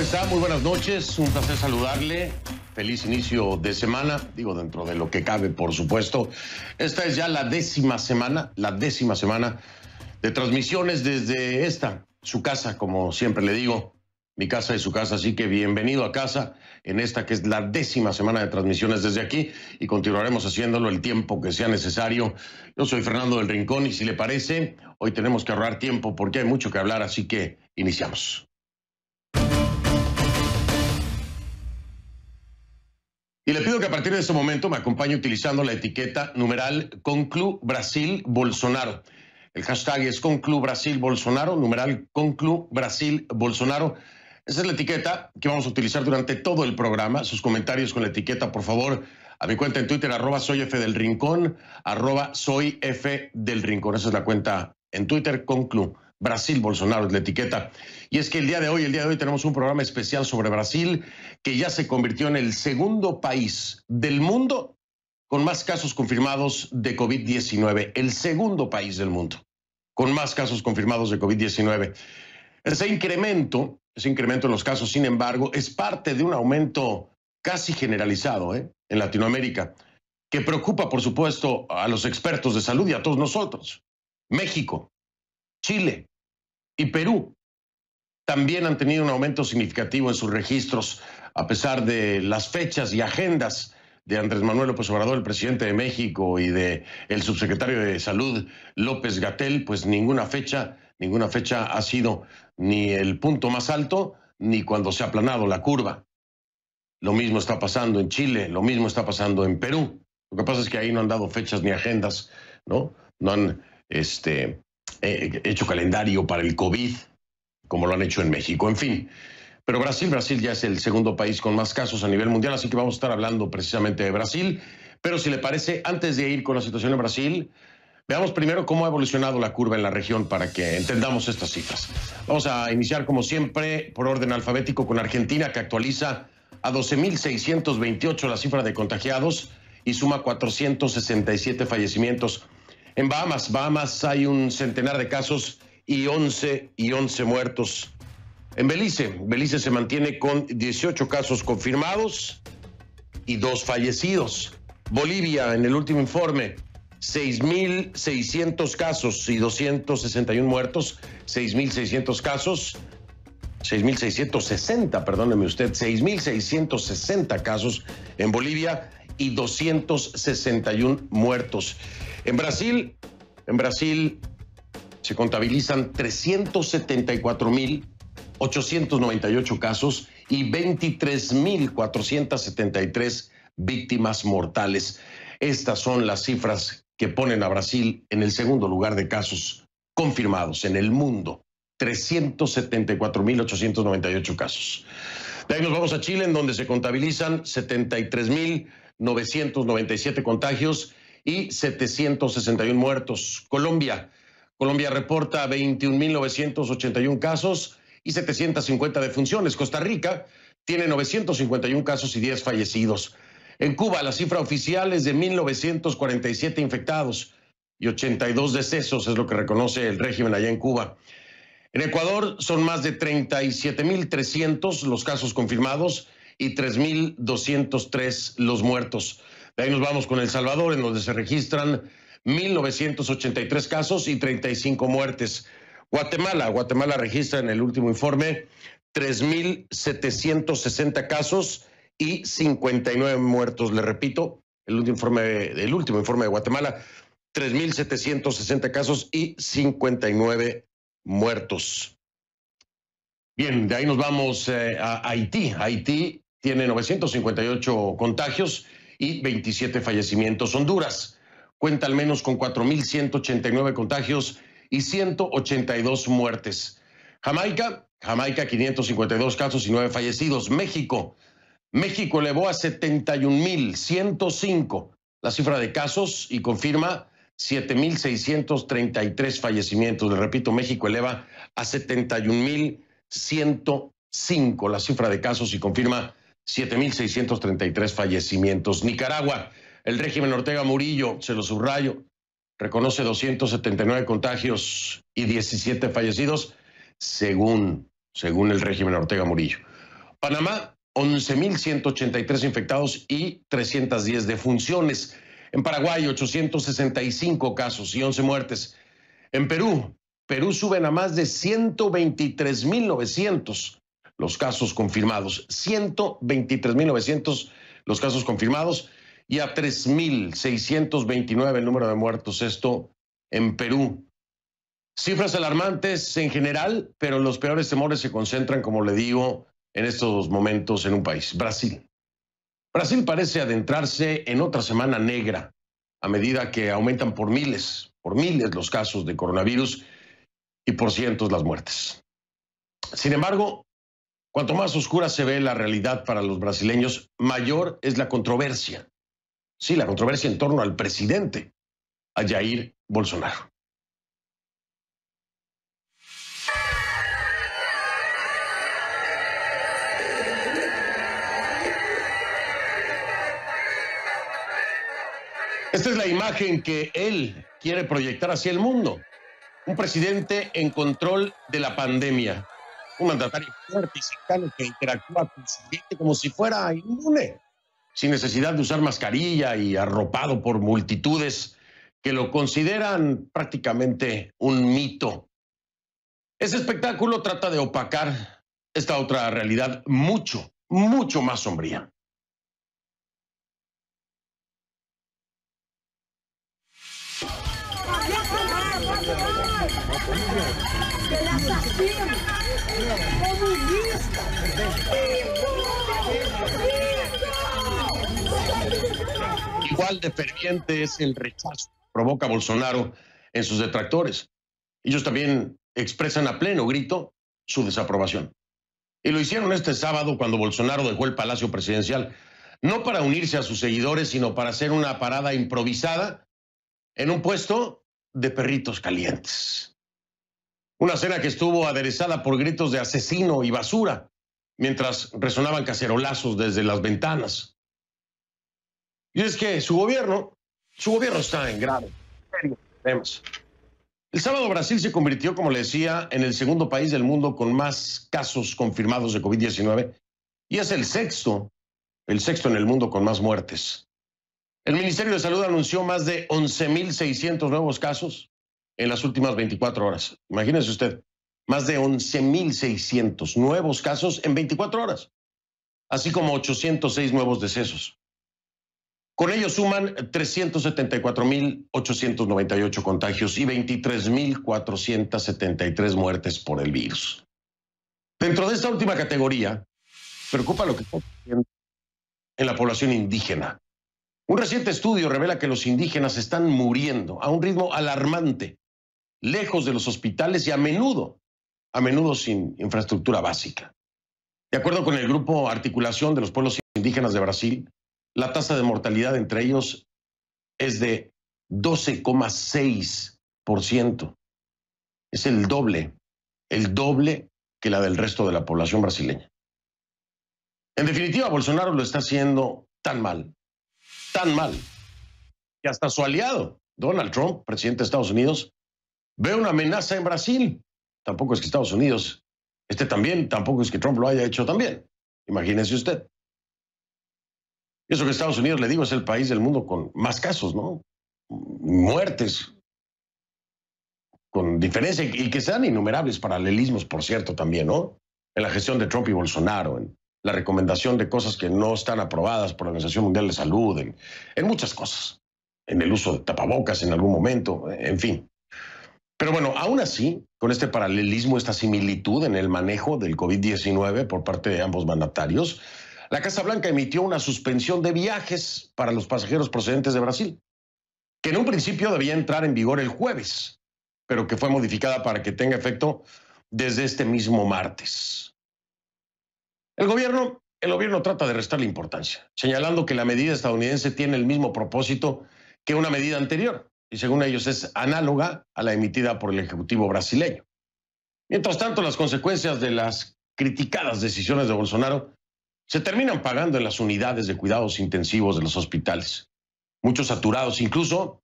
está? Muy buenas noches, un placer saludarle. Feliz inicio de semana, digo dentro de lo que cabe, por supuesto. Esta es ya la décima semana de transmisiones desde esta, su casa, como siempre le digo. Mi casa es su casa, así que bienvenido a casa en esta que es la décima semana de transmisiones desde aquí y continuaremos haciéndolo el tiempo que sea necesario. Yo soy Fernando del Rincón y si le parece, hoy tenemos que ahorrar tiempo porque hay mucho que hablar, así que iniciamos. Y le pido que a partir de este momento me acompañe utilizando la etiqueta numeral Conclu Brasil Bolsonaro. El hashtag es Conclu Brasil Bolsonaro, numeral Conclu Brasil Bolsonaro. Esa es la etiqueta que vamos a utilizar durante todo el programa. Sus comentarios con la etiqueta, por favor, a mi cuenta en Twitter, @soyfdelrincón, @soyfdelrincón. Esa es la cuenta en Twitter, Conclu Brasil Bolsonaro es la etiqueta. Y es que el día de hoy tenemos un programa especial sobre Brasil, que ya se convirtió en el segundo país del mundo con más casos confirmados de COVID-19. El segundo país del mundo con más casos confirmados de COVID-19. Ese incremento en los casos, sin embargo, es parte de un aumento casi generalizado en Latinoamérica, que preocupa, por supuesto, a los expertos de salud y a todos nosotros. México, Chile y Perú también han tenido un aumento significativo en sus registros, a pesar de las fechas y agendas de Andrés Manuel López Obrador, el presidente de México, y de el subsecretario de Salud, López-Gatell. Pues ninguna fecha ha sido ni el punto más alto, ni cuando se ha aplanado la curva. Lo mismo está pasando en Chile, lo mismo está pasando en Perú. Lo que pasa es que ahí no han dado fechas ni agendas, ¿no? No han hecho calendario para el COVID, como lo han hecho en México. En fin, pero Brasil ya es el segundo país con más casos a nivel mundial, así que vamos a estar hablando precisamente de Brasil. Pero si le parece, antes de ir con la situación en Brasil, veamos primero cómo ha evolucionado la curva en la región para que entendamos estas cifras. Vamos a iniciar, como siempre, por orden alfabético con Argentina, que actualiza a 12.628 la cifra de contagiados y suma 467 fallecimientos. En Bahamas hay un centenar de casos y 11 muertos. En Belice se mantiene con 18 casos confirmados y 2 fallecidos. Bolivia, en el último informe, 6.600 casos y 261 muertos. 6.600 casos, 6.660, perdóneme usted, 6.660 casos en Bolivia y 261 muertos. En Brasil se contabilizan 374.898 casos y 23.473 víctimas mortales. Estas son las cifras que ponen a Brasil en el segundo lugar de casos confirmados en el mundo. 374.898 casos. De ahí nos vamos a Chile, en donde se contabilizan 73.997 contagios y 761 muertos. Colombia reporta 21.981 casos y 750 defunciones. Costa Rica tiene 951 casos y 10 fallecidos. En Cuba, la cifra oficial es de 1.947 infectados y 82 decesos, es lo que reconoce el régimen allá en Cuba. En Ecuador son más de 37.300 los casos confirmados y 3.203 los muertos. De ahí nos vamos con El Salvador, en donde se registran 1.983 casos y 35 muertes. Guatemala registra en el último informe 3.760 casos y 59 muertos. Le repito, el último informe de Guatemala, 3.760 casos y 59 muertos. Bien, de ahí nos vamos a Haití. Haití tiene 958 contagios y 27 fallecimientos. Honduras cuenta al menos con 4.189 contagios y 182 muertes. Jamaica, 552 casos y 9 fallecidos. México elevó a 71.105 la cifra de casos y confirma 7.633 fallecimientos. Le repito, México eleva a 71.105 la cifra de casos y confirma 7.633 fallecimientos. Nicaragua, el régimen Ortega Murillo, se lo subrayo, reconoce 279 contagios y 17 fallecidos, según el régimen Ortega Murillo. Panamá, 11.183 infectados y 310 defunciones. En Paraguay, 865 casos y 11 muertes. En Perú suben a más de 123.900 los casos confirmados. 123.900 los casos confirmados y a 3.629 el número de muertos. Esto en Perú. Cifras alarmantes en general, pero los peores temores se concentran, como le digo, en estos momentos en un país, Brasil. Brasil parece adentrarse en otra semana negra a medida que aumentan por miles los casos de coronavirus y por cientos las muertes. Sin embargo, cuanto más oscura se ve la realidad para los brasileños, mayor es la controversia. Sí, la controversia en torno al presidente, a Jair Bolsonaro. Esta es la imagen que él quiere proyectar hacia el mundo. Un presidente en control de la pandemia. Un mandatario fuerte y cercano que interactúa con su gente como si fuera inmune, sin necesidad de usar mascarilla y arropado por multitudes que lo consideran prácticamente un mito. Ese espectáculo trata de opacar esta otra realidad mucho más sombría. Igual de ferviente es el rechazo que provoca Bolsonaro en sus detractores. Ellos también expresan a pleno grito su desaprobación. Y lo hicieron este sábado cuando Bolsonaro dejó el Palacio Presidencial, no para unirse a sus seguidores, sino para hacer una parada improvisada en un puesto de perritos calientes. Una cena que estuvo aderezada por gritos de asesino y basura, mientras resonaban cacerolazos desde las ventanas. Y es que su gobierno está en graves problemas. El sábado Brasil se convirtió, como le decía, en el segundo país del mundo con más casos confirmados de COVID-19 y es el sexto en el mundo con más muertes. El Ministerio de Salud anunció más de 11.600 nuevos casos en las últimas 24 horas. Imagínese usted, más de 11.600 nuevos casos en 24 horas, así como 806 nuevos decesos. Con ello suman 374.898 contagios y 23.473 muertes por el virus. Dentro de esta última categoría, preocupa lo que está ocurriendo en la población indígena. Un reciente estudio revela que los indígenas están muriendo a un ritmo alarmante, lejos de los hospitales y a menudo sin infraestructura básica. De acuerdo con el Grupo Articulación de los Pueblos Indígenas de Brasil, la tasa de mortalidad entre ellos es de 12,6%. Es el doble que la del resto de la población brasileña. En definitiva, Bolsonaro lo está haciendo tan mal, que hasta su aliado, Donald Trump, presidente de Estados Unidos, ve una amenaza en Brasil. Tampoco es que Estados Unidos esté también, tampoco es que Trump lo haya hecho también. Imagínese usted. Y eso que Estados Unidos, le digo, es el país del mundo con más casos, ¿no? Muertes, con diferencia, y que sean innumerables paralelismos, por cierto, también, ¿no? En la gestión de Trump y Bolsonaro, en la recomendación de cosas que no están aprobadas por la Organización Mundial de Salud, en muchas cosas, en el uso de tapabocas en algún momento, en fin. Pero bueno, aún así, con este paralelismo, esta similitud en el manejo del COVID-19 por parte de ambos mandatarios, la Casa Blanca emitió una suspensión de viajes para los pasajeros procedentes de Brasil, que en un principio debía entrar en vigor el jueves, pero que fue modificada para que tenga efecto desde este mismo martes. El gobierno trata de restarle importancia, señalando que la medida estadounidense tiene el mismo propósito que una medida anterior, y según ellos es análoga a la emitida por el Ejecutivo brasileño. Mientras tanto, las consecuencias de las criticadas decisiones de Bolsonaro se terminan pagando en las unidades de cuidados intensivos de los hospitales, muchos saturados incluso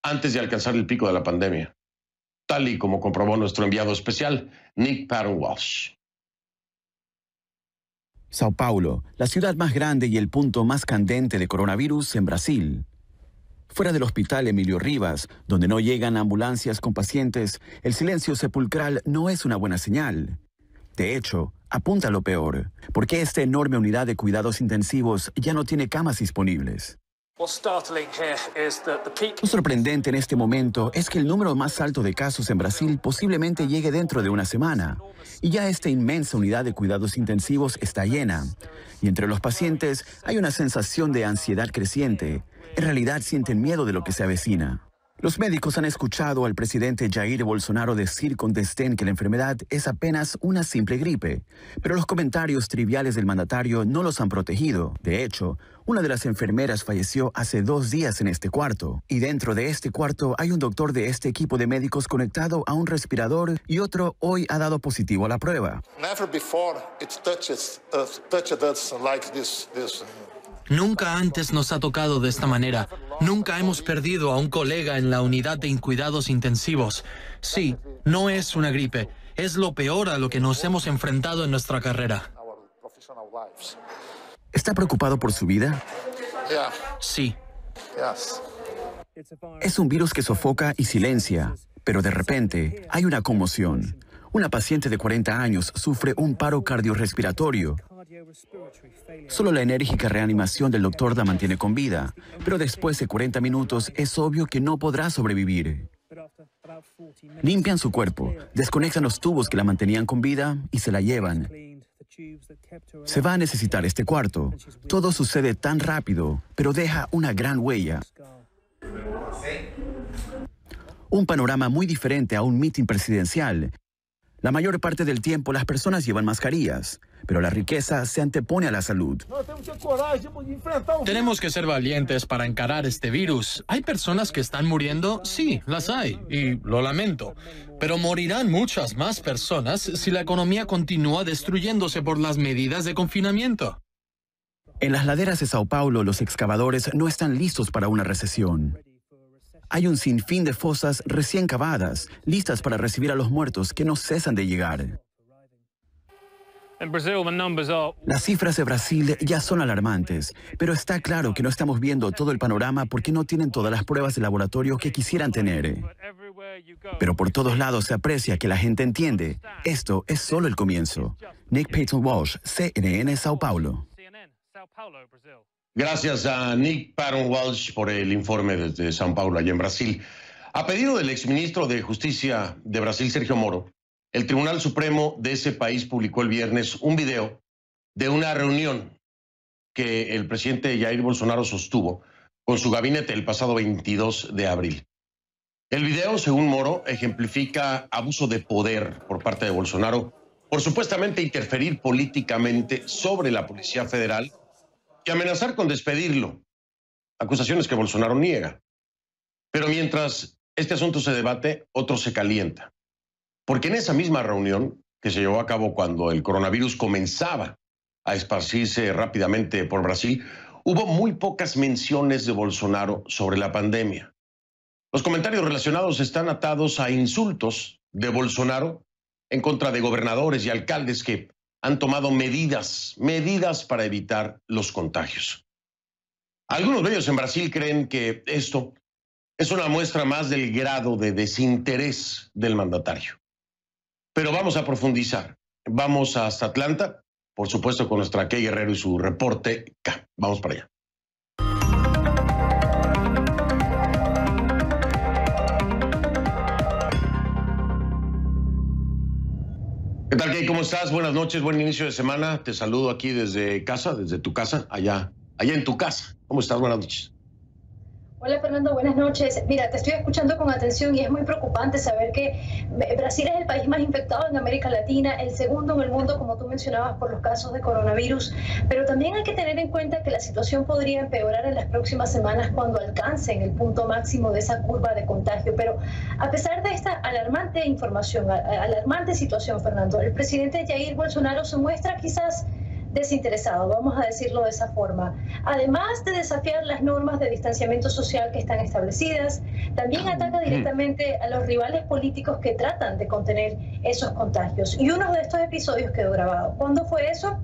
antes de alcanzar el pico de la pandemia, tal y como comprobó nuestro enviado especial, Nick Patton Walsh. Sao Paulo, la ciudad más grande y el punto más candente de coronavirus en Brasil. Fuera del hospital Emilio Rivas, donde no llegan ambulancias con pacientes, el silencio sepulcral no es una buena señal. De hecho, apunta a lo peor, porque esta enorme unidad de cuidados intensivos ya no tiene camas disponibles. Lo sorprendente en este momento es que el número más alto de casos en Brasil posiblemente llegue dentro de una semana, y ya esta inmensa unidad de cuidados intensivos está llena. Y entre los pacientes hay una sensación de ansiedad creciente. En realidad sienten miedo de lo que se avecina. Los médicos han escuchado al presidente Jair Bolsonaro decir con desdén que la enfermedad es apenas una simple gripe, pero los comentarios triviales del mandatario no los han protegido. De hecho, una de las enfermeras falleció hace 2 días en este cuarto, y dentro de este cuarto hay un doctor de este equipo de médicos conectado a un respirador y otro hoy ha dado positivo a la prueba. Nunca antes nos ha tocado de esta manera. Nunca hemos perdido a un colega en la unidad de cuidados intensivos. Sí, no es una gripe. Es lo peor a lo que nos hemos enfrentado en nuestra carrera. ¿Está preocupado por su vida? Sí. Es un virus que sofoca y silencia, pero de repente hay una conmoción. Una paciente de 40 años sufre un paro cardiorrespiratorio. Solo la enérgica reanimación del doctor la mantiene con vida, pero después de 40 minutos es obvio que no podrá sobrevivir. Limpian su cuerpo, desconectan los tubos que la mantenían con vida y se la llevan. Se va a necesitar este cuarto. Todo sucede tan rápido, pero deja una gran huella. Un panorama muy diferente a un mitin presidencial. La mayor parte del tiempo las personas llevan mascarillas, pero la riqueza se antepone a la salud. Tenemos que ser valientes para encarar este virus. ¿Hay personas que están muriendo? Sí, las hay, y lo lamento. Pero morirán muchas más personas si la economía continúa destruyéndose por las medidas de confinamiento. En las laderas de Sao Paulo, los excavadores no están listos para una recesión. Hay un sinfín de fosas recién cavadas, listas para recibir a los muertos que no cesan de llegar. Las cifras de Brasil ya son alarmantes, pero está claro que no estamos viendo todo el panorama porque no tienen todas las pruebas de laboratorio que quisieran tener. Pero por todos lados se aprecia que la gente entiende. Esto es solo el comienzo. Nick Payton Walsh, CNN, Sao Paulo. Gracias a Nick Payton Walsh por el informe desde São Paulo, allá en Brasil. A pedido del exministro de Justicia de Brasil, Sergio Moro, el Tribunal Supremo de ese país publicó el viernes un video de una reunión que el presidente Jair Bolsonaro sostuvo con su gabinete el pasado 22 de abril. El video, según Moro, ejemplifica abuso de poder por parte de Bolsonaro por supuestamente interferir políticamente sobre la Policía Federal y amenazar con despedirlo, acusaciones que Bolsonaro niega. Pero mientras este asunto se debate, otro se calienta. Porque en esa misma reunión, que se llevó a cabo cuando el coronavirus comenzaba a esparcirse rápidamente por Brasil, hubo muy pocas menciones de Bolsonaro sobre la pandemia. Los comentarios relacionados están atados a insultos de Bolsonaro en contra de gobernadores y alcaldes que han tomado medidas para evitar los contagios. Algunos medios en Brasil creen que esto es una muestra más del grado de desinterés del mandatario. Pero vamos a profundizar. Vamos hasta Atlanta, por supuesto con nuestra Kay Guerrero y su reporte K. Vamos para allá. ¿Qué tal, Kay? ¿Cómo estás? Buenas noches, buen inicio de semana. Te saludo aquí desde casa, desde tu casa, allá en tu casa. ¿Cómo estás? Buenas noches. Hola Fernando, buenas noches. Mira, te estoy escuchando con atención y es muy preocupante saber que Brasil es el país más infectado en América Latina, el segundo en el mundo, como tú mencionabas, por los casos de coronavirus. Pero también hay que tener en cuenta que la situación podría empeorar en las próximas semanas cuando alcancen el punto máximo de esa curva de contagio. Pero a pesar de esta alarmante información, alarmante situación, Fernando, el presidente Jair Bolsonaro se muestra quizás desinteresado, vamos a decirlo de esa forma. Además de desafiar las normas de distanciamiento social que están establecidas, también ataca directamente a los rivales políticos que tratan de contener esos contagios. Y uno de estos episodios quedó grabado. ¿Cuándo fue eso?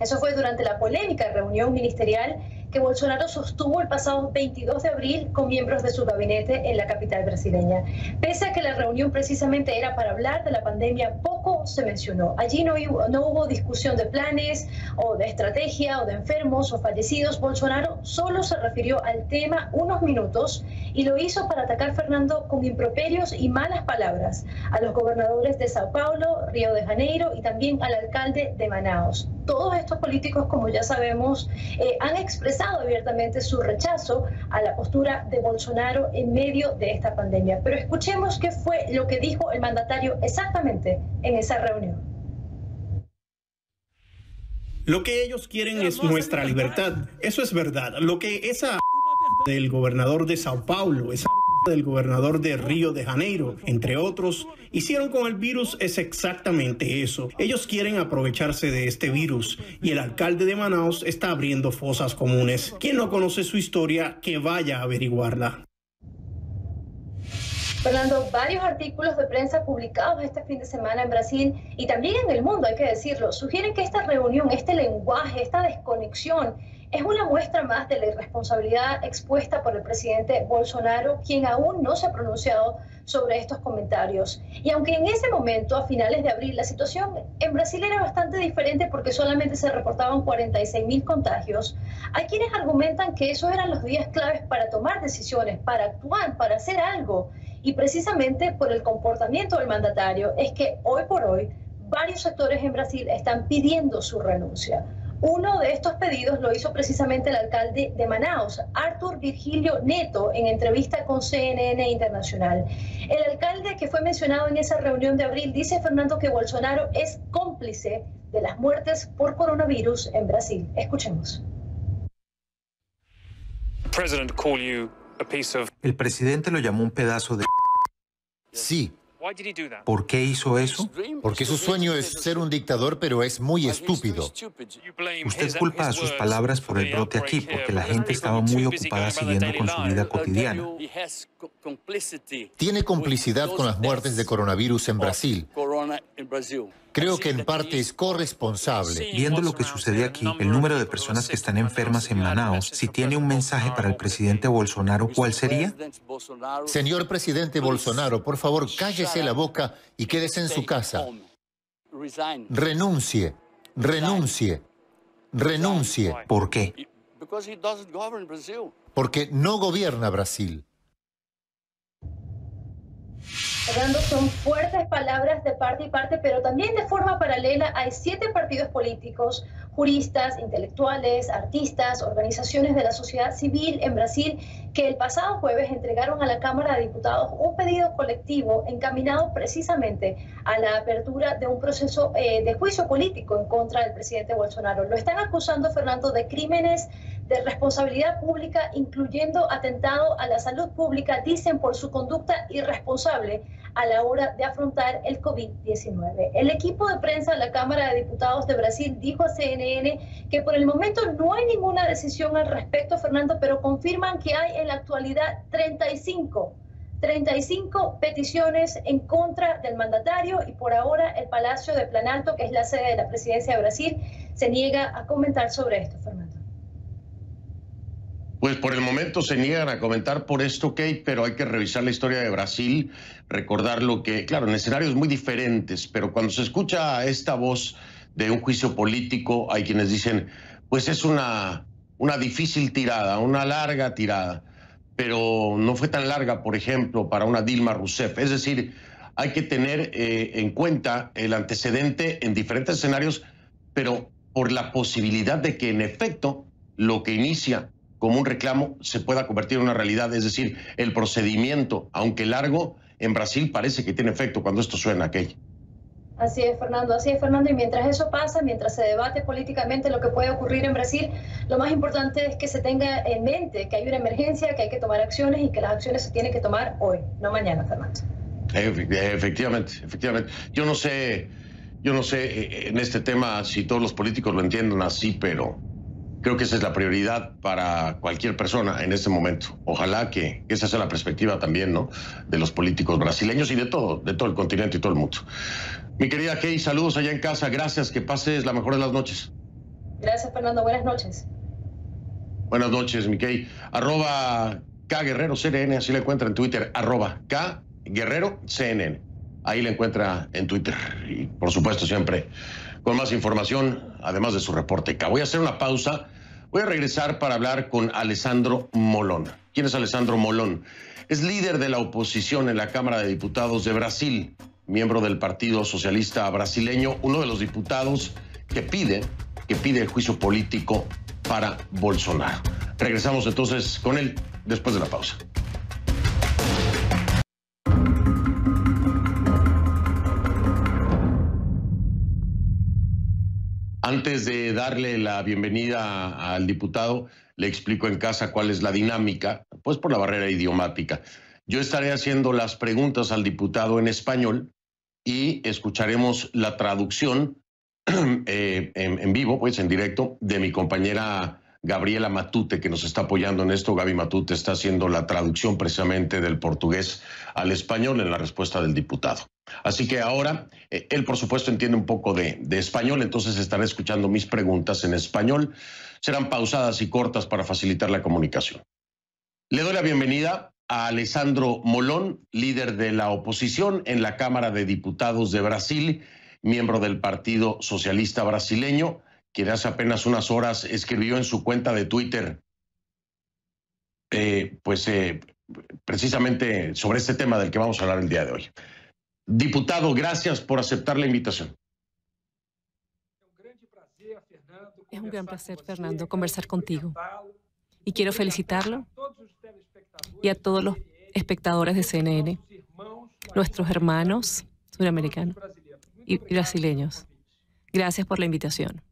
Eso fue durante la polémica reunión ministerial que Bolsonaro sostuvo el pasado 22 de abril con miembros de su gabinete en la capital brasileña. Pese a que la reunión precisamente era para hablar de la pandemia, poco se mencionó. Allí no hubo discusión de planes o de estrategia o de enfermos o fallecidos. Bolsonaro solo se refirió al tema unos minutos y lo hizo para atacar, Fernando, con improperios y malas palabras a los gobernadores de Sao Paulo, Río de Janeiro y también al alcalde de Manaus. Todos estos políticos, como ya sabemos, han expresado abiertamente su rechazo a la postura de Bolsonaro en medio de esta pandemia. Pero escuchemos qué fue lo que dijo el mandatario exactamente en esa reunión. Lo que ellos quieren es nuestra libertad. Eso es verdad. Lo que esa del gobernador de Sao Paulo, esa del gobernador de Río de Janeiro, entre otros, hicieron con el virus es exactamente eso. Ellos quieren aprovecharse de este virus y el alcalde de Manaus está abriendo fosas comunes. Quien no conoce su historia, que vaya a averiguarla. Fernando, varios artículos de prensa publicados este fin de semana en Brasil y también en el mundo, hay que decirlo, sugieren que esta reunión, este lenguaje, esta desconexión es una muestra más de la irresponsabilidad expuesta por el presidente Bolsonaro, quien aún no se ha pronunciado sobre estos comentarios. Y aunque en ese momento, a finales de abril, la situación en Brasil era bastante diferente porque solamente se reportaban 46.000 contagios, hay quienes argumentan que esos eran los días claves para tomar decisiones, para actuar, para hacer algo. Y precisamente por el comportamiento del mandatario es que hoy por hoy varios sectores en Brasil están pidiendo su renuncia. Uno de estos pedidos lo hizo precisamente el alcalde de Manaus, Arthur Virgilio Neto, en entrevista con CNN Internacional. El alcalde que fue mencionado en esa reunión de abril dice, Fernando, que Bolsonaro es cómplice de las muertes por coronavirus en Brasil. Escuchemos. El presidente lo llamó un pedazo de... Sí. ¿Por qué hizo eso? Porque su sueño es ser un dictador, pero es muy estúpido. Usted culpa a sus palabras por el brote aquí, porque la gente estaba muy ocupada siguiendo con su vida cotidiana. Tiene complicidad con las muertes de coronavirus en Brasil. Creo que en parte es corresponsable. Viendo lo que sucede aquí, el número de personas que están enfermas en Manaus, si tiene un mensaje para el presidente Bolsonaro, ¿cuál sería? Señor presidente Bolsonaro, por favor, cállese la boca y quédese en su casa. Renuncie, renuncie, renuncie. ¿Por qué? Porque no gobierna Brasil. Fernando, son fuertes palabras de parte y parte, pero también de forma paralela hay 7 partidos políticos, juristas, intelectuales, artistas, organizaciones de la sociedad civil en Brasil que el pasado jueves entregaron a la Cámara de Diputados un pedido colectivo encaminado precisamente a la apertura de un proceso de juicio político en contra del presidente Bolsonaro. Lo están acusando, Fernando, de crímenes de responsabilidad pública, incluyendo atentado a la salud pública, dicen, por su conducta irresponsable a la hora de afrontar el COVID-19. El equipo de prensa de la Cámara de Diputados de Brasil dijo a CNN que por el momento no hay ninguna decisión al respecto, Fernando, pero confirman que hay en la actualidad 35 peticiones en contra del mandatario y por ahora el Palacio de Planalto, que es la sede de la presidencia de Brasil, se niega a comentar sobre esto, Fernando. Pues por el momento se niegan a comentar por esto, Kate, pero hay que revisar la historia de Brasil, recordar lo que, claro, en escenarios muy diferentes, pero cuando se escucha esta voz de un juicio político, hay quienes dicen, pues es una difícil tirada, una larga tirada, pero no fue tan larga, por ejemplo, para una Dilma Rousseff. Es decir, hay que tener en cuenta el antecedente en diferentes escenarios, pero por la posibilidad de que en efecto lo que inicia como un reclamo se pueda convertir en una realidad. Es decir, el procedimiento, aunque largo, en Brasil parece que tiene efecto cuando esto suena, Key. Así es, Fernando, y mientras eso pasa, mientras se debate políticamente lo que puede ocurrir en Brasil, lo más importante es que se tenga en mente que hay una emergencia, que hay que tomar acciones y que las acciones se tienen que tomar hoy, no mañana, Fernando. Efectivamente. Yo no sé en este tema si todos los políticos lo entienden así, pero creo que esa es la prioridad para cualquier persona en este momento. Ojalá que esa sea la perspectiva también, ¿no?, de los políticos brasileños y de todo el continente y todo el mundo. Mi querida Kay, saludos allá en casa. Gracias, que pases la mejor de las noches. Gracias, Fernando. Buenas noches. Buenas noches, Mickey. @KGuerreroCNN, así la encuentra en Twitter. @KGuerreroCNN. Ahí la encuentra en Twitter. Y, por supuesto, siempre con más información, además de su reporte K. Voy a hacer una pausa. Voy a regresar para hablar con Alessandro Molon. ¿Quién es Alessandro Molon? Es líder de la oposición en la Cámara de Diputados de Brasil, miembro del Partido Socialista Brasileño, uno de los diputados que pide el juicio político para Bolsonaro. Regresamos entonces con él después de la pausa. Antes de darle la bienvenida al diputado, le explico en casa cuál es la dinámica, pues por la barrera idiomática. Yo estaré haciendo las preguntas al diputado en español y escucharemos la traducción en vivo, pues en directo, de mi compañera Gabriela Matute, que nos está apoyando en esto. Gaby Matute está haciendo la traducción precisamente del portugués al español en la respuesta del diputado. Así que ahora, él por supuesto entiende un poco de español, entonces estará escuchando mis preguntas en español. Serán pausadas y cortas para facilitar la comunicación. Le doy la bienvenida a Alessandro Molon, líder de la oposición en la Cámara de Diputados de Brasil, miembro del Partido Socialista Brasileño, quien hace apenas unas horas escribió en su cuenta de Twitter, precisamente sobre este tema del que vamos a hablar el día de hoy. Diputado, gracias por aceptar la invitación. Es un gran placer, Fernando, conversar contigo. Y quiero felicitarlo y a todos los espectadores de CNN, nuestros hermanos suramericanos y brasileños. Gracias por la invitación.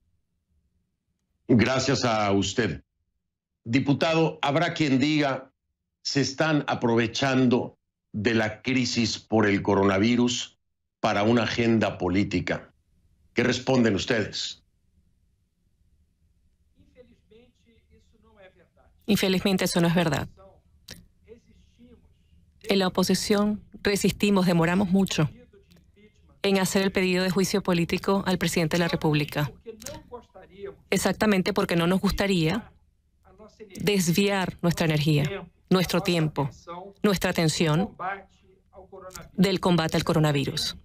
Gracias a usted. Diputado, habrá quien diga, se están aprovechando de la crisis por el coronavirus para una agenda política. ¿Qué responden ustedes? Infelizmente eso no es verdad. En la oposición resistimos, demoramos mucho en hacer el pedido de juicio político al presidente de la República. Exactamente porque no nos gustaría desviar nuestra energía, nuestro tiempo, nuestra atención del combate al coronavirus.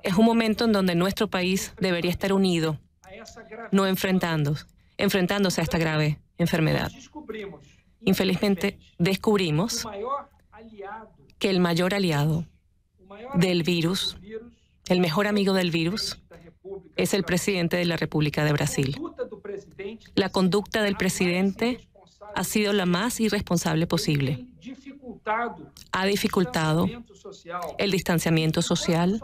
Es un momento en donde nuestro país debería estar unido, no enfrentándose a esta grave enfermedad. Infelizmente, descubrimos que el mayor aliado del virus, el mejor amigo del virus, es el presidente de la República de Brasil. La conducta del presidente ha sido la más irresponsable posible. Ha dificultado el distanciamiento social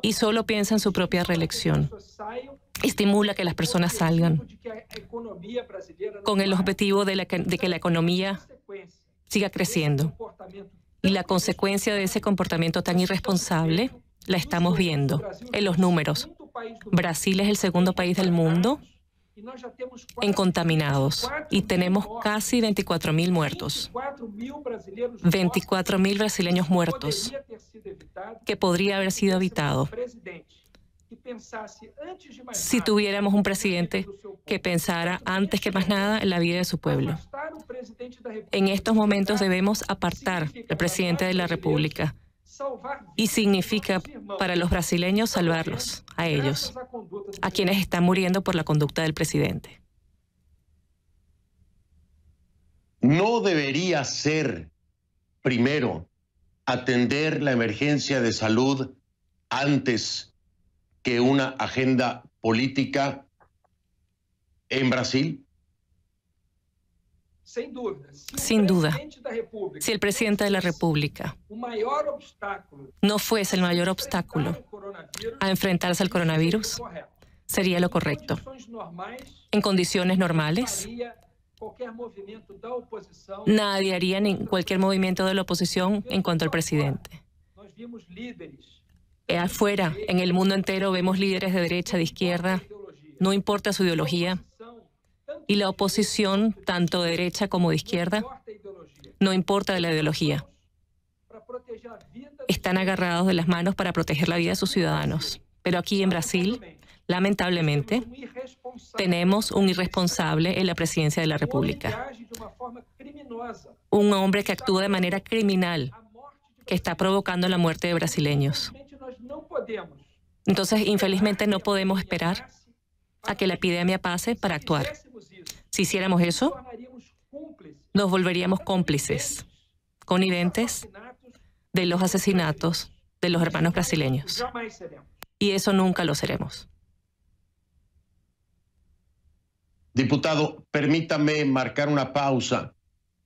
y solo piensa en su propia reelección. Estimula que las personas salgan con el objetivo de que la economía siga creciendo. Y la consecuencia de ese comportamiento tan irresponsable la estamos viendo en los números. Brasil es el segundo país del mundo en contaminados y tenemos casi 24.000 muertos. 24.000 brasileños muertos que podría haber sido evitado si tuviéramos un presidente que pensara antes que más nada en la vida de su pueblo. En estos momentos debemos apartar al presidente de la República y significa para los brasileños salvarlos a ellos, a quienes están muriendo por la conducta del presidente. ¿No debería ser primero atender la emergencia de salud antes que una agenda política en Brasil? Sin duda. Si el presidente de la República no fuese el mayor obstáculo a enfrentarse al coronavirus, sería lo correcto. En condiciones normales, nadie haría cualquier movimiento de la oposición en cuanto al presidente. Afuera, en el mundo entero, vemos líderes de derecha, de izquierda, no importa su ideología. Y la oposición, tanto de derecha como de izquierda, no importa de la ideología. Están agarrados de las manos para proteger la vida de sus ciudadanos, Pero aquí en Brasil, lamentablemente, tenemos un irresponsable en la presidencia de la República. Un hombre que actúa de manera criminal, que está provocando la muerte de brasileños. Entonces, infelizmente, no podemos esperar a que la epidemia pase para actuar. Si hiciéramos eso, nos volveríamos cómplices, conniventes de los asesinatos de los hermanos brasileños. Y eso nunca lo seremos. Diputado, permítame marcar una pausa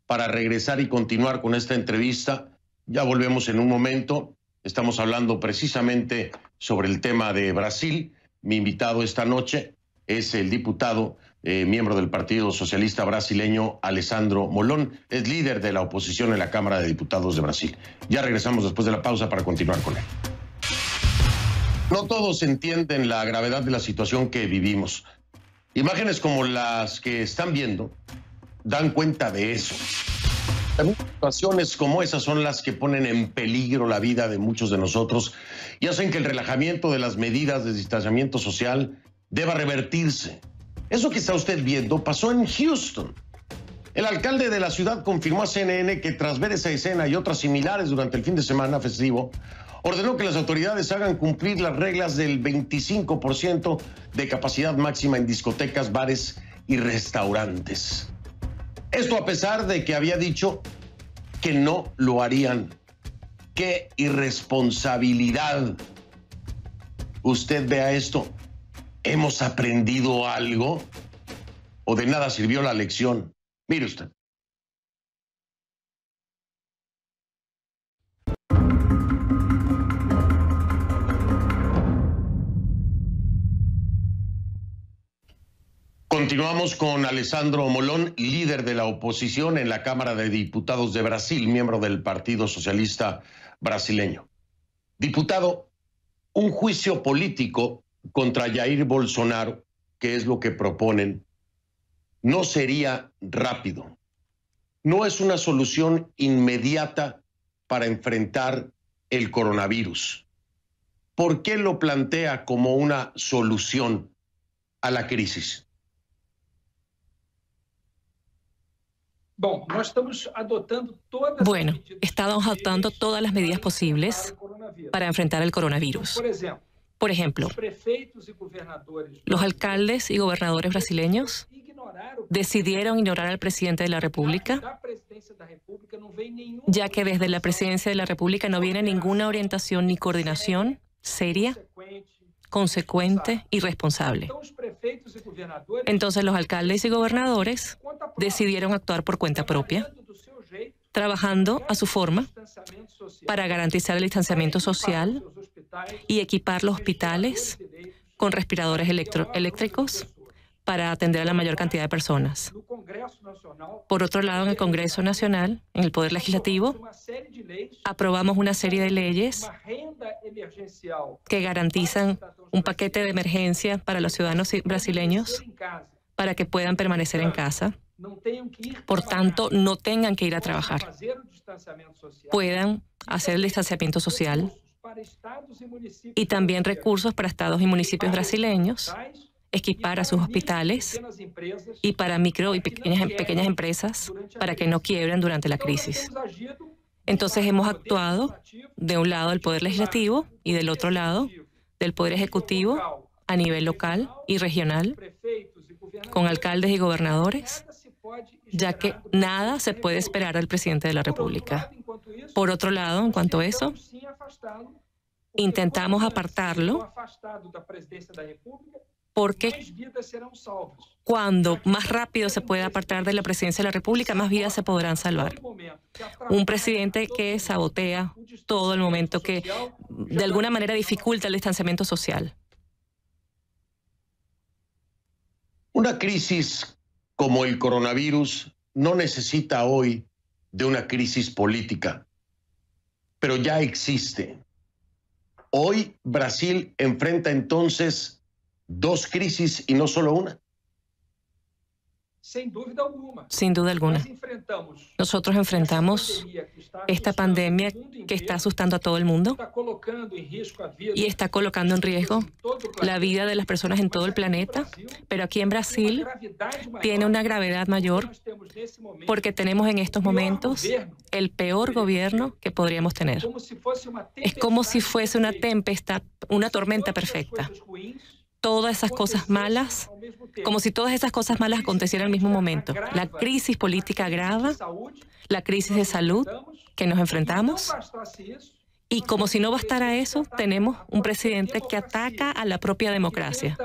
para regresar y continuar con esta entrevista. Ya volvemos en un momento. Estamos hablando precisamente sobre el tema de Brasil. Mi invitado esta noche es el diputado, miembro del Partido Socialista Brasileño, Alessandro Molon. Es líder de la oposición en la Cámara de Diputados de Brasil. Ya regresamos después de la pausa para continuar con él. No todos entienden la gravedad de la situación que vivimos. Imágenes como las que están viendo dan cuenta de eso. Situaciones como esas son las que ponen en peligro la vida de muchos de nosotros y hacen que el relajamiento de las medidas de distanciamiento social deba revertirse. Eso que está usted viendo pasó en Houston. El alcalde de la ciudad confirmó a CNN que tras ver esa escena y otras similares durante el fin de semana festivo, ordenó que las autoridades hagan cumplir las reglas del 25% de capacidad máxima en discotecas, bares y restaurantes. Esto a pesar de que había dicho que no lo harían. ¡Qué irresponsabilidad! Usted vea esto. ¿Hemos aprendido algo? ¿O de nada sirvió la lección? Mire usted. Continuamos con Alessandro Molon, líder de la oposición en la Cámara de Diputados de Brasil, miembro del Partido Socialista Brasileño. Diputado, un juicio político contra Jair Bolsonaro, que es lo que proponen, no sería rápido. No es una solución inmediata para enfrentar el coronavirus. ¿Por qué lo plantea como una solución a la crisis? Bueno, estamos adoptando todas las medidas posibles para enfrentar el coronavirus. Por ejemplo, los alcaldes y gobernadores brasileños decidieron ignorar al presidente de la República, ya que desde la presidencia de la República no viene ninguna orientación ni coordinación seria, consecuente y responsable. Entonces los alcaldes y gobernadores decidieron actuar por cuenta propia, trabajando a su forma para garantizar el distanciamiento social y equipar los hospitales con respiradores eléctricos para atender a la mayor cantidad de personas. Por otro lado, en el Congreso Nacional, en el Poder Legislativo, aprobamos una serie de leyes que garantizan un paquete de emergencia para los ciudadanos brasileños para que puedan permanecer en casa. Por tanto, no tengan que ir a trabajar. Puedan hacer el distanciamiento social y también recursos para estados y municipios brasileños, equipar a sus hospitales y para micro y pequeñas empresas para que no quiebren durante la crisis. Entonces hemos actuado de un lado del Poder Legislativo y del otro lado del Poder Ejecutivo a nivel local y regional, con alcaldes y gobernadores, ya que nada se puede esperar del presidente de la República. Por otro lado, en cuanto a eso, intentamos apartarlo porque cuando más rápido se pueda apartar de la presidencia de la República, más vidas se podrán salvar. Un presidente que sabotea todo el momento, que de alguna manera dificulta el distanciamiento social. Una crisis como el coronavirus no necesita hoy de una crisis política, pero ya existe. Hoy Brasil enfrenta entonces dos crisis y no solo una. Sin duda alguna. Nosotros enfrentamos esta pandemia que está asustando a todo el mundo y está colocando en riesgo la vida de las personas en todo el planeta, pero aquí en Brasil tiene una gravedad mayor porque tenemos en estos momentos el peor gobierno que podríamos tener. Es como si fuese una tempestad, una tormenta perfecta. Todas esas cosas malas, como si todas esas cosas malas acontecieran al mismo momento. La crisis política grave, la crisis de salud que nos enfrentamos, y como si no bastara eso, tenemos un presidente que ataca a la propia democracia.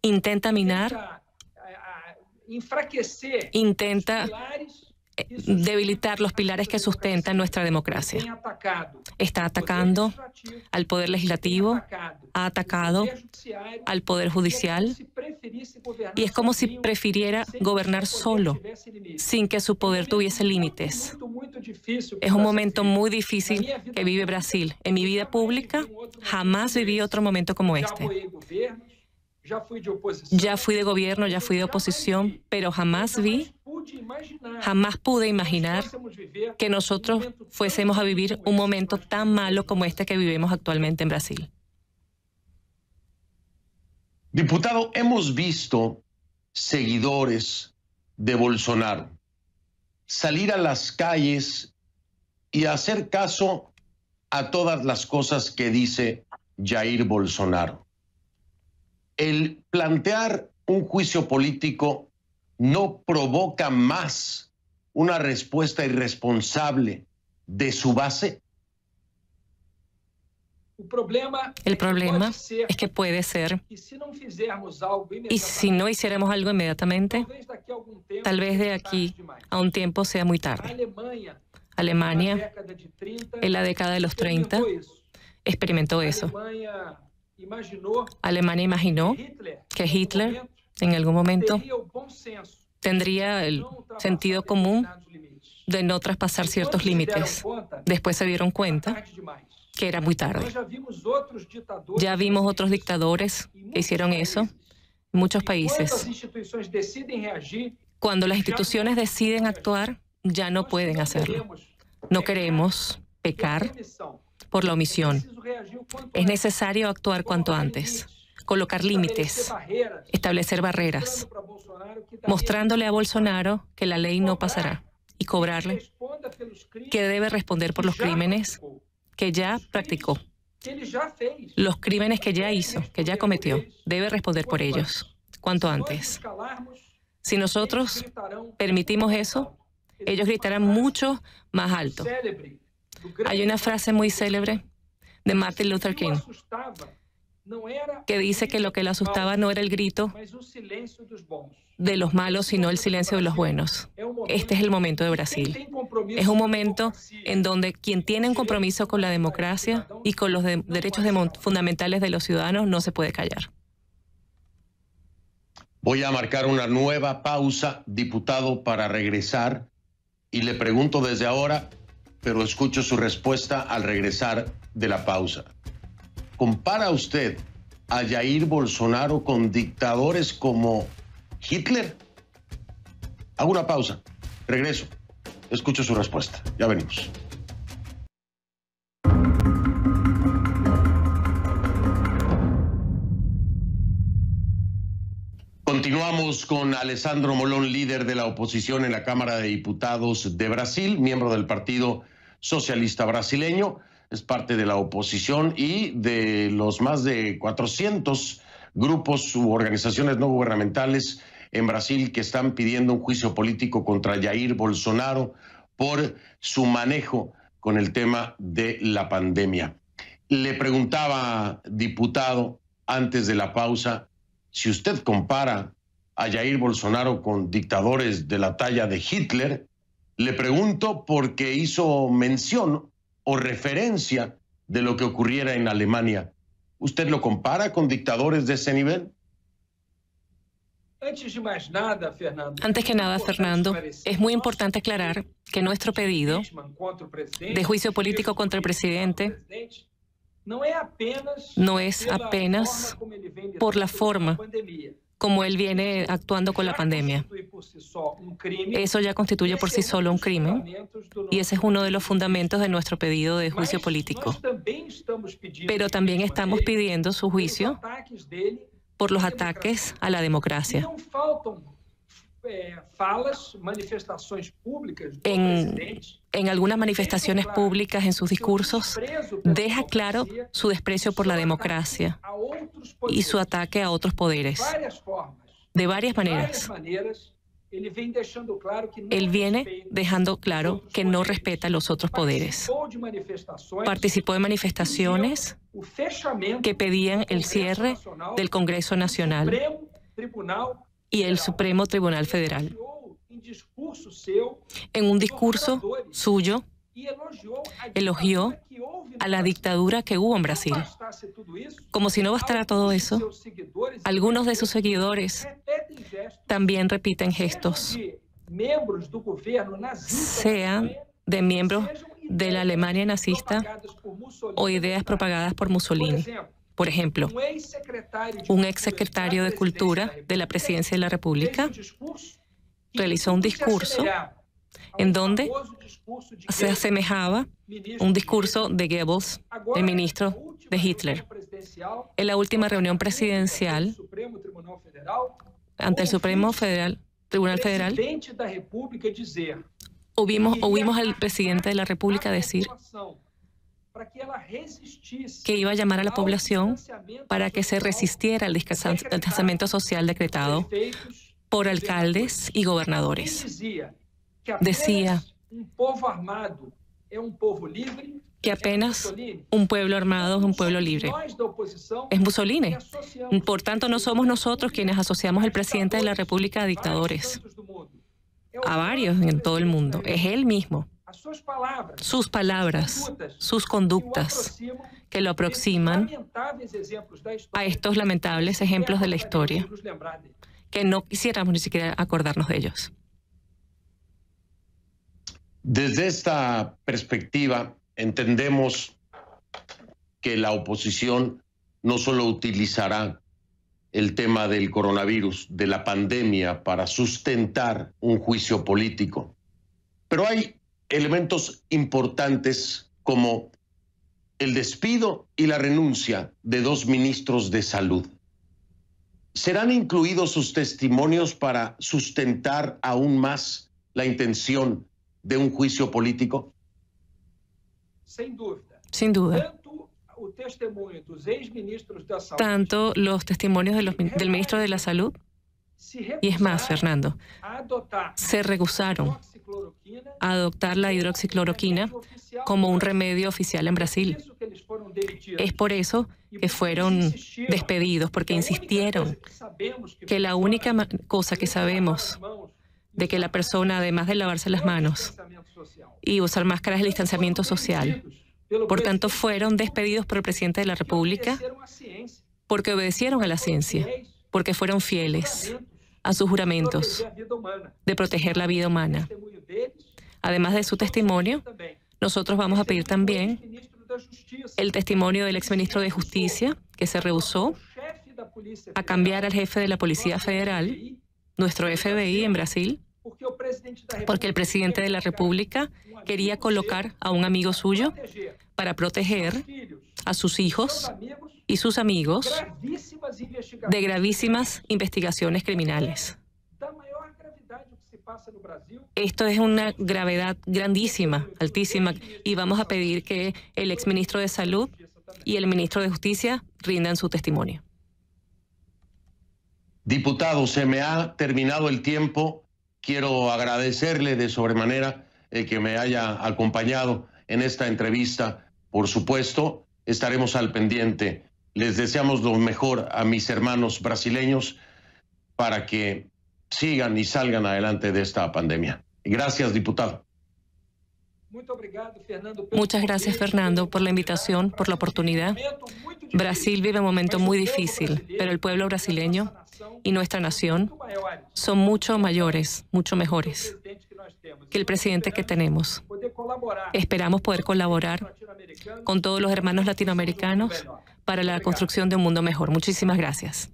Intenta minar, intenta debilitar los pilares que sustentan nuestra democracia. Está atacando al poder legislativo, ha atacado al poder judicial y es como si prefiriera gobernar solo, sin que su poder tuviese límites. Es un momento muy difícil que vive Brasil. En mi vida pública jamás viví otro momento como este. Ya fui de gobierno, ya fui de oposición, pero jamás pude imaginar que nosotros fuésemos a vivir un momento tan malo como este que vivimos actualmente en Brasil. Diputado, hemos visto seguidores de Bolsonaro salir a las calles y hacer caso a todas las cosas que dice Jair Bolsonaro. El plantear un juicio político no provoca más una respuesta irresponsable de su base. El problema es que puede ser, y si no hiciéramos algo inmediatamente, tal vez de aquí a un tiempo sea muy tarde. Alemania, en la década de los 30, experimentó eso. Alemania imaginó que Hitler, en algún momento, tendría el sentido común de no traspasar ciertos límites. Después se dieron cuenta que era muy tarde. Ya vimos otros dictadores que hicieron eso en muchos países. Cuando las instituciones deciden actuar, ya no pueden hacerlo. No queremos pecar por la omisión. Es necesario actuar cuanto antes, colocar límites, establecer barreras, mostrándole a Bolsonaro que la ley no pasará y cobrarle que debe responder por los crímenes que ya practicó, los crímenes que ya hizo, que ya cometió. Debe responder por ellos, cuanto antes. Si nosotros permitimos eso, ellos gritarán mucho más alto. Hay una frase muy célebre de Martin Luther King que dice que lo que le asustaba no era el grito de los malos, sino el silencio de los buenos. Este es el momento de Brasil. Es un momento en donde quien tiene un compromiso con la democracia y con los derechos fundamentales de los ciudadanos no se puede callar. Voy a marcar una nueva pausa, diputado, para regresar, y le pregunto desde ahora, pero escucho su respuesta al regresar de la pausa. ¿Compara usted a Jair Bolsonaro con dictadores como Hitler? Hago una pausa, regreso, escucho su respuesta. Ya venimos. Continuamos con Alessandro Molon, líder de la oposición en la Cámara de Diputados de Brasil, miembro del Partido Socialista Brasileño. Es parte de la oposición y de los más de 400 grupos u organizaciones no gubernamentales en Brasil que están pidiendo un juicio político contra Jair Bolsonaro por su manejo con el tema de la pandemia. Le preguntaba, diputado, antes de la pausa, si usted compara a Jair Bolsonaro con dictadores de la talla de Hitler. Le pregunto porque hizo mención o referencia de lo que ocurriera en Alemania. ¿Usted lo compara con dictadores de ese nivel? Antes que nada, Fernando, es muy importante aclarar que nuestro pedido de juicio político contra el presidente no es apenas por la forma como él viene actuando con la pandemia. Eso ya constituye por sí solo un crimen y ese es uno de los fundamentos de nuestro pedido de juicio político. Pero también estamos pidiendo su juicio por los ataques a la democracia. En algunas manifestaciones públicas, en sus discursos, deja claro su desprecio por la democracia y su ataque a otros poderes. De varias maneras. Él viene dejando claro que no respeta los otros poderes. Participó en manifestaciones que pedían el cierre del Congreso Nacional y el Supremo Tribunal Federal. En un discurso suyo, elogió a la dictadura que hubo en Brasil. Como si no bastara todo eso, algunos de sus seguidores también repiten gestos, sean de miembros de la Alemania nazista o ideas propagadas por Mussolini. Por ejemplo, un exsecretario de Cultura de la Presidencia de la República realizó un discurso en donde se asemejaba un discurso de Goebbels, el ministro de Hitler. En la última reunión presidencial ante el Supremo Tribunal Federal, oímos al presidente de la República decir que iba a llamar a la población para que se resistiera al distanciamiento social decretado por alcaldes y gobernadores. Decía que apenas un pueblo armado es un pueblo libre. Es Mussolini. Por tanto, no somos nosotros quienes asociamos al presidente de la República a dictadores. A varios en todo el mundo. Es él mismo. Sus palabras, sus conductas que lo aproximan a estos lamentables ejemplos de la historia, que no quisiéramos ni siquiera acordarnos de ellos. Desde esta perspectiva, entendemos que la oposición no solo utilizará el tema del coronavirus, de la pandemia, para sustentar un juicio político, pero hay elementos importantes como el despido y la renuncia de 2 ministros de salud. ¿Serán incluidos sus testimonios para sustentar aún más la intención de un juicio político? Sin duda. Tanto los testimonios del ministro de la Salud, y es más, Fernando, se rehusaron a adoptar la hidroxicloroquina como un remedio oficial en Brasil. Es por eso que fueron despedidos, porque insistieron que la única cosa que sabemos de que la persona, además de lavarse las manos y usar máscaras de distanciamiento social, por tanto fueron despedidos por el presidente de la República porque obedecieron a la ciencia, porque fueron fieles a sus juramentos de proteger la vida humana. Además de su testimonio, nosotros vamos a pedir también el testimonio del exministro de Justicia, que se rehusó a cambiar al jefe de la Policía Federal, nuestro FBI en Brasil, porque el presidente de la República quería colocar a un amigo suyo para proteger a sus hijos y sus amigos de gravísimas investigaciones criminales. Esto es una gravedad grandísima, altísima, y vamos a pedir que el exministro de Salud y el ministro de Justicia rindan su testimonio. Diputado, se me ha terminado el tiempo. Quiero agradecerle de sobremanera el que me haya acompañado en esta entrevista. Por supuesto, estaremos al pendiente. Les deseamos lo mejor a mis hermanos brasileños para que sigan y salgan adelante de esta pandemia. Gracias, diputado. Muchas gracias, Fernando, por la invitación, por la oportunidad. Brasil vive un momento muy difícil, pero el pueblo brasileño y nuestra nación son mucho mayores, mucho mejores que el presidente que tenemos. Esperamos poder colaborar con todos los hermanos latinoamericanos para la construcción de un mundo mejor. Muchísimas gracias.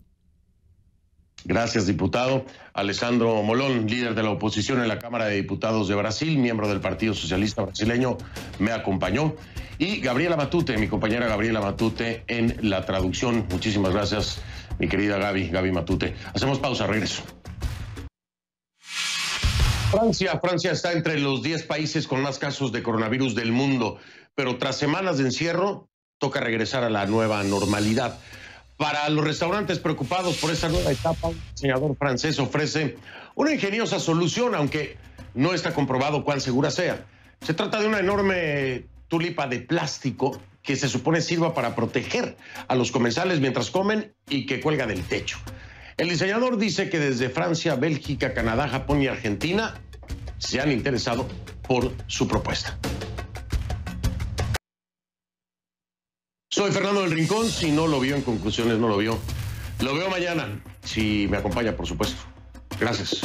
Gracias, diputado. Alessandro Molón, líder de la oposición en la Cámara de Diputados de Brasil, miembro del Partido Socialista Brasileño, me acompañó. Y Gabriela Matute, mi compañera Gabriela Matute, en la traducción. Muchísimas gracias, mi querida Gaby Matute. Hacemos pausa, regreso. Francia está entre los 10 países con más casos de coronavirus del mundo, pero tras semanas de encierro, toca regresar a la nueva normalidad. Para los restaurantes preocupados por esta nueva etapa, un diseñador francés ofrece una ingeniosa solución, aunque no está comprobado cuán segura sea. Se trata de una enorme tulipa de plástico que se supone sirva para proteger a los comensales mientras comen y que cuelga del techo. El diseñador dice que desde Francia, Bélgica, Canadá, Japón y Argentina se han interesado por su propuesta. Soy Fernando del Rincón. Si no lo vio en Conclusiones, no lo vio. Lo veo mañana, si me acompaña, por supuesto. Gracias.